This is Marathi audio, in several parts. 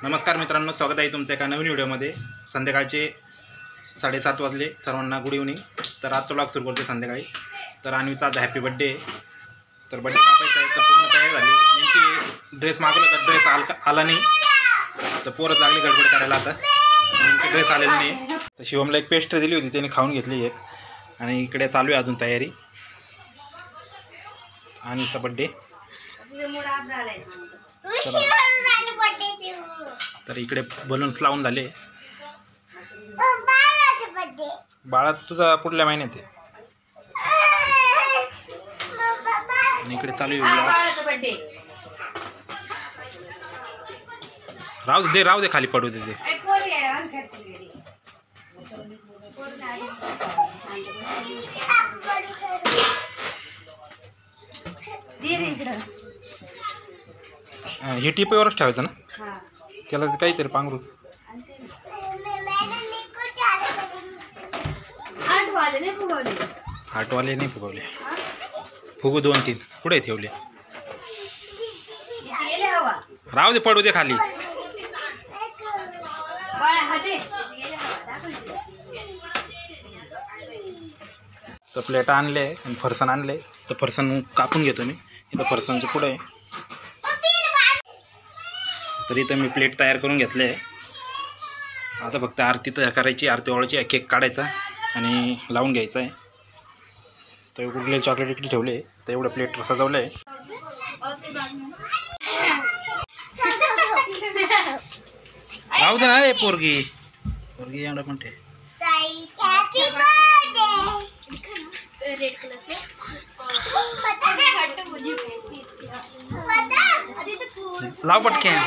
नमस्कार मित्रांनो, स्वागत आहे तुमच्या एका नवीन व्हिडिओमध्ये। संध्याकाळचे 7:30 वाजले, सर्वांना गुड इव्हनिंग। तर आजचा व्लॉग सुरू करतो संध्याकाळी। तर अन्वीचा आज हॅपी बर्थडे। तर बर्थडे कापायचा आहे, तर पूर्ण तयारी झाली। नेमकी ड्रेस मागवला तर ड्रेस आला नाही, तर पोरच लागली गडबड करायला। आता नेमकी ड्रेस आलेला नाही, तर शिवमला एक पेस्ट्री दिली होती, त्याने खाऊन घेतली एक। आणि इकडे चालू आहे अजून तयारी, अन्वीचा बर्थडे। तर इकडे बलून्स लावून झाले। बाळा तुझा पुढल्या महिन्यात आहे। आणि इकडे चालू आहे राहू दे खाली पडू दे ते। हे टिपवरच ठेवायचं ना, त्याला काहीतरी पांघरू। हाटवाले नाही फुगवले, फुगू 2-3 पुढे ठेवले। राहू दे पडू दे खाली। तर प्लेट आणले आणि फरसाण आणले, तर फरसाण कापून घेतो मी। इथं फरसाणचं पुढे आहे, तर इथं मी प्लेट तयार करून घेतले आहे। आता फक्त आरती तयार करायची, आरती ओळायची, केक काढायचा आणि लावून घ्यायचा आहे। तर कुठले चॉकलेट इकडे ठेवले, तर एवढं प्लेट सजवलं आहे। राहू दे ना रे पोरगी एवढं पण ठेव। लाव पटकन।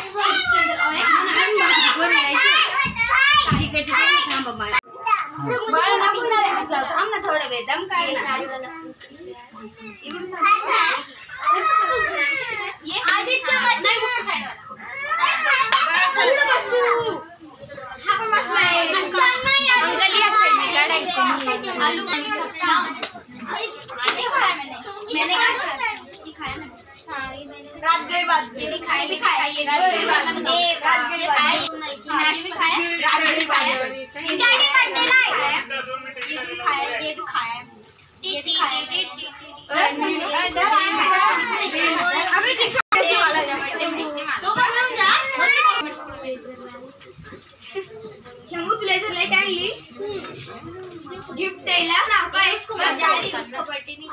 रात गई बात भी खाई रात गई बात ये भी खाया शंभू तुला इधर लाइट आणली गिफ्ट द्यायला ना काय इसको इसको बर्थडे नहीं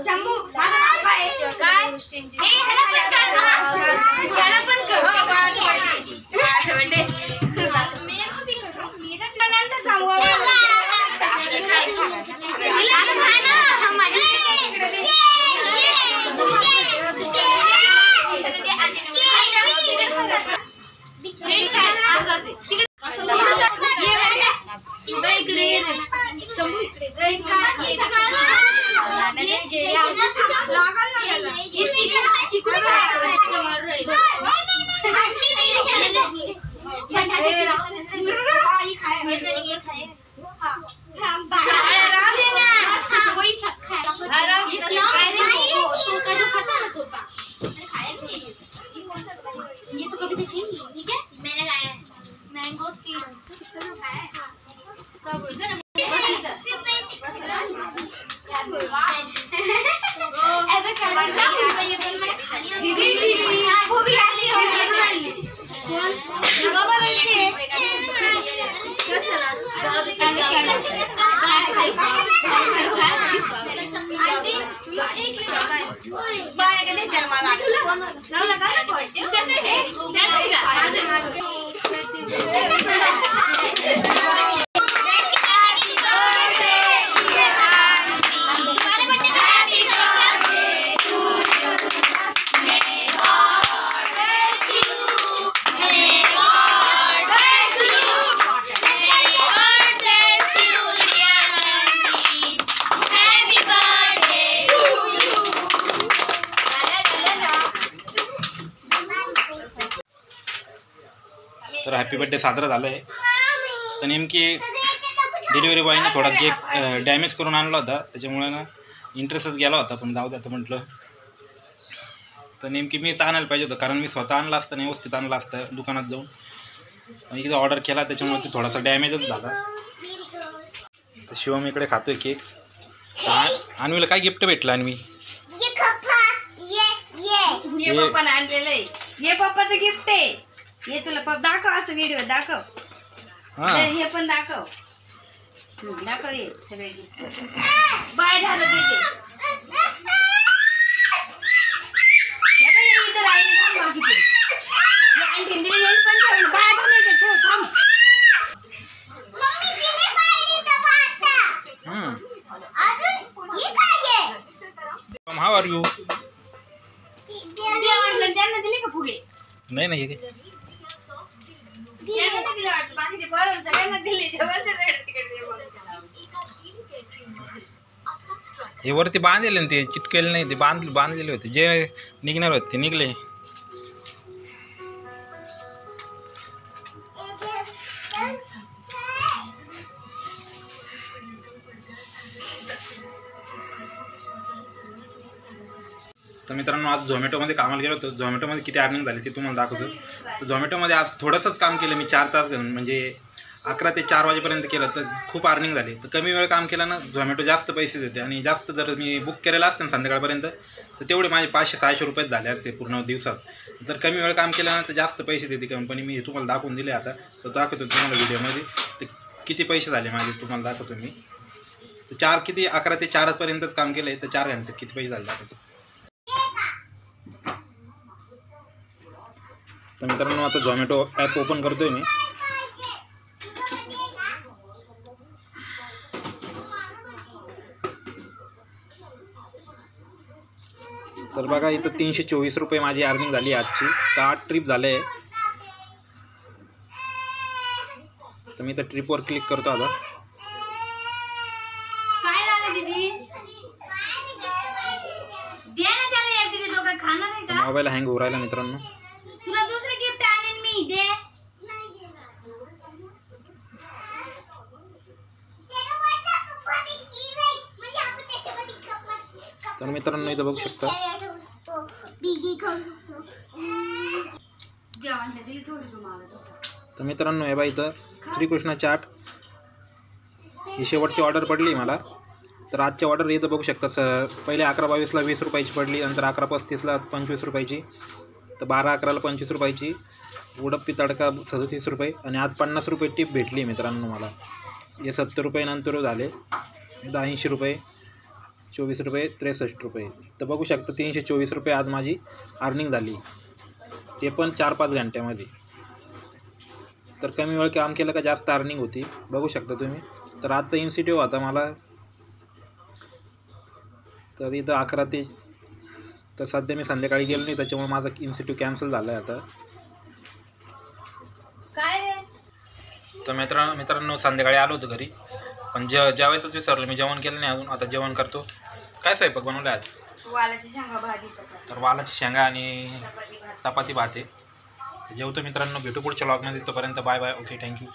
शंभू माझा नाव काय ए ह्याला पण कर माझा बर्थडे मेरे को भी करो मेरा नंतर सांगू ये तो कभी देखी नहीं, ठीक है मैंने लाया है मैंगो स्टील खाया है कब इधर एवे करना ये बोल मैंने खा लिया दीदी वो भी खा ली कौन बाबा लेके क्या चला बाय के चल माला ना लगा कैसे है तर हॅपी बर्थडे साजरा झाला आहे। तर नेमकी डिलिव्हरी बॉयने थोडा केक डॅमेज करून आणला होता, त्याच्यामुळे ना इंटरेस्टच गेला होता, पण जाऊ द्या आता म्हटलं तर नेमकी मीच आणायला पाहिजे होतं, कारण मी स्वतः आणलं असतं नाही, व्यवस्थित आणलं असतं दुकानात जाऊन. आणि इथं ऑर्डर केला त्याच्यामुळे ते थोडासा डॅमेजच झाला. तर शिवम इकडे खातोय केक. अन्वीला काय गिफ्ट भेटलं अन्वी? हे पप्पाने आणलेलं आहे. हे पप्पाचं गिफ्ट आहे. हे तुला दाखव, असं व्हिडिओ दाखव. हां हे पण दाखव. दाखव हे सगळे गिफ्ट. बाय झालं तिथे. हे बाई इथं राहिले का बाकीचे? हे आणखीन दिले हे पण ठेव. बाय थांब, ठेव थांब. How are you? त्यांना दिले का फुगे? नाही नाही हे त्यांना दिले वाटतं, बाकीचे बरं सगळ्यांना दिले. जेवण तिकडे हे वरती बांधलेले ना, ते चिटकेले नाही, ते बांधलेले होते. जे निघणार होते ते निघले. तर मित्रांनो आज झोमॅटोमध्ये कामाला गेलो होतो. झोमॅटोमध्ये किती अर्निंग झाली ते तुम्हाला दाखवतो. तर झोमॅटोमध्ये आज थोडंसंच काम केलं मी, 4 तास घालून, म्हणजे 11 ते 4 वाजेपर्यंत केलं. तर खूप अर्निंग झाली. तर कमी वेळ काम केलं ना झोमॅटो जास्त पैसे देते. आणि जास्त जर मी बुक केलेलं असतं ना संध्याकाळपर्यंत तर तेवढे माझे 500-600 रुपये झाले असते पूर्ण दिवसात. जर कमी वेळ काम केलं ना तर जास्त पैसे देते कंपनी. मी हे तुम्हाला दाखवून दिले आता, तर दाखवतो तुम्हाला व्हिडिओमध्ये. तर किती पैसे झाले माझे तुम्हाला दाखवतो मी. तर 11 ते 4 पर्यंतच काम केलं आहे. तर 4 घंटे किती पैसे झाले दाखवतो. तर मित्रांनो आता झोमॅटो ॲप ओपन करतोय मी. तर बघा इथं 324 रुपये माझी अर्निंग झाली आजची. तर 8 ट्रिप झाले. तर मी तर ट्रिपवर क्लिक करतो आता. काय झालं दीदी? दे ना त्याला एक दीदी, तो काय खाणार आहे का? मोबाईल हँग होऊ राहिला मित्रांनो. तुला दुसरं गिफ्ट आणेन मी. दे. तर मित्रांनो इथं बघू शकता. तर मित्रांनो हे बघा इथं श्रीकृष्ण चाट ही शेवटची ऑर्डर पडली मला. तर आजची ऑर्डर इथं बघू शकता. पहिले 11:22ला 20 रुपयाची पडली, नंतर 11:35ला 25 रुपयाची, तर 12:11ला 25 रुपयाची, उडप्पी तडका 37 रुपये, आणि आज 50 रुपये टिप भेटली मित्रांनो मला. हे 70 रुपये नंतर झाले. 80 रुपये, 24 रुपये, 63 रुपये. तर बघू शकता 324 रुपये आज माझी अर्निंग झाली, ते पण 4-5 घंट्यामध्ये. तर कमी वेळ काम केलं का जास्त अर्निंग होती, बघू शकता तुम्ही. तर आजचा इन्स्टिट्यूट होता मला. तर इथं 11 ते, तर सध्या मी संध्याकाळी गेलो नाही त्याच्यामुळे माझा इन्स्टिट्यूट कॅन्सल झाला आहे आता. तर मित्रांनो संध्याकाळी आलो होतो घरी, पण जेवायचंच विसरलो मी. जेवण केलं नाही अजून, आता जेवण करतो. काय स्वयंपाक बनवलं आज? वालाची शेंगा भाजी. तर वालाची शेंगा आणि चपाती भात आहे. जेवतो मित्रांनो, भेटू पुढच्या व्लॉगमध्ये. तोपर्यंत बाय बाय. Okay, thank you.